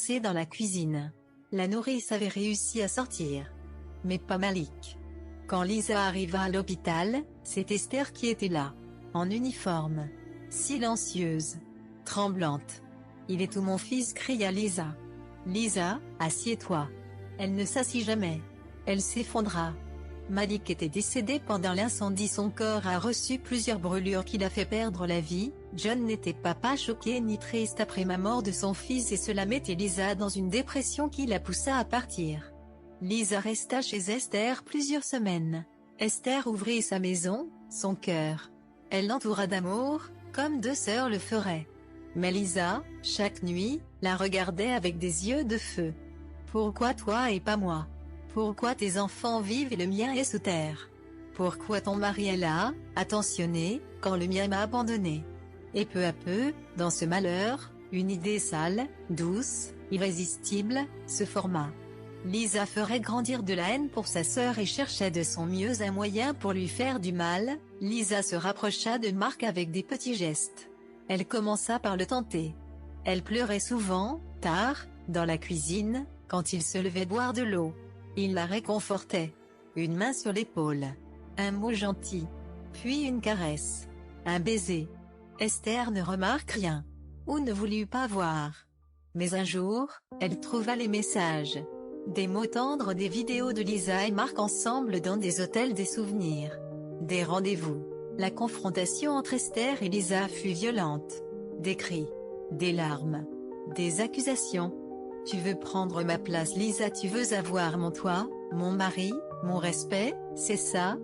coincé dans la cuisine. La nourrice avait réussi à sortir. Mais pas Malik. Quand Lisa arriva à l'hôpital, c'est Esther qui était là. En uniforme. Silencieuse. Tremblante. « Il est où mon fils ?» cria Lisa. « Lisa, assieds-toi. » Elle ne s'assit jamais. Elle s'effondra. Malik était décédé pendant l'incendie. Son corps a reçu plusieurs brûlures qui l'a fait perdre la vie. John n'était pas choqué ni triste après la mort de son fils et cela mettait Lisa dans une dépression qui la poussa à partir. Lisa resta chez Esther plusieurs semaines. Esther ouvrit sa maison, son cœur. Elle l'entoura d'amour, comme deux sœurs le feraient. Mais Lisa, chaque nuit, la regardait avec des yeux de feu. « Pourquoi toi et pas moi ? Pourquoi tes enfants vivent et le mien est sous terre ? Pourquoi ton mari est là, attentionné, quand le mien m'a abandonné ?» Et peu à peu, dans ce malheur, une idée sale, douce, irrésistible, se forma. Lisa ferait grandir de la haine pour sa sœur et cherchait de son mieux un moyen pour lui faire du mal. Lisa se rapprocha de Mark avec des petits gestes. Elle commença par le tenter. Elle pleurait souvent, tard, dans la cuisine, quand il se levait boire de l'eau. Il la réconfortait. Une main sur l'épaule. Un mot gentil. Puis une caresse. Un baiser. Esther ne remarque rien. Ou ne voulut pas voir. Mais un jour, elle trouva les messages. Des mots tendres, des vidéos de Lisa et Mark ensemble dans des hôtels, des souvenirs. Des rendez-vous. La confrontation entre Esther et Lisa fut violente. Des cris. Des larmes. Des accusations. « Tu veux prendre ma place Lisa, tu veux avoir mon toit, mon mari, mon respect, c'est ça ?»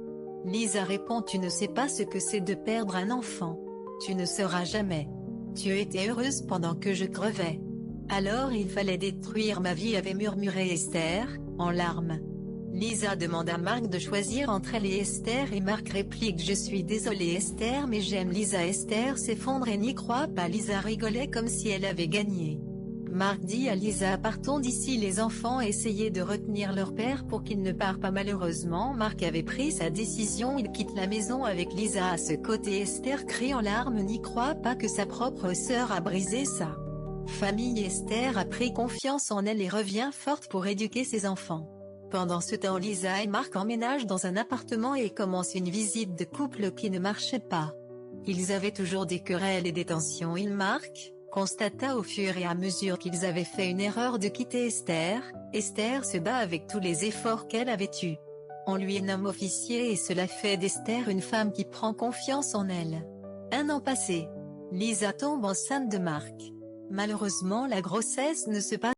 Lisa répond « Tu ne sais pas ce que c'est de perdre un enfant. Tu ne sauras jamais. Tu étais heureuse pendant que je crevais. Alors il fallait détruire ma vie » avait murmuré Esther, en larmes. Lisa demande à Mark de choisir entre elle et Esther et Mark réplique « Je suis désolé Esther mais j'aime Lisa ». Esther s'effondre et n'y croit pas. Lisa rigolait comme si elle avait gagné. Mark dit à Lisa « Partons d'ici ». Les enfants essayaient de retenir leur père pour qu'il ne parte pas. Malheureusement Mark avait pris sa décision, il quitte la maison avec Lisa à ce côté. Esther crie en larmes, n'y croit pas que sa propre sœur a brisé sa famille. Esther a pris confiance en elle et revient forte pour éduquer ses enfants. Pendant ce temps Lisa et Mark emménagent dans un appartement et commencent une visite de couple qui ne marchait pas. Ils avaient toujours des querelles et des tensions. Mark constata au fur et à mesure qu'ils avaient fait une erreur de quitter Esther. Esther se bat avec tous les efforts qu'elle avait eus. On lui nomme officier et cela fait d'Esther une femme qui prend confiance en elle. Un an passé, Lisa tombe enceinte de Mark. Malheureusement la grossesse ne se passe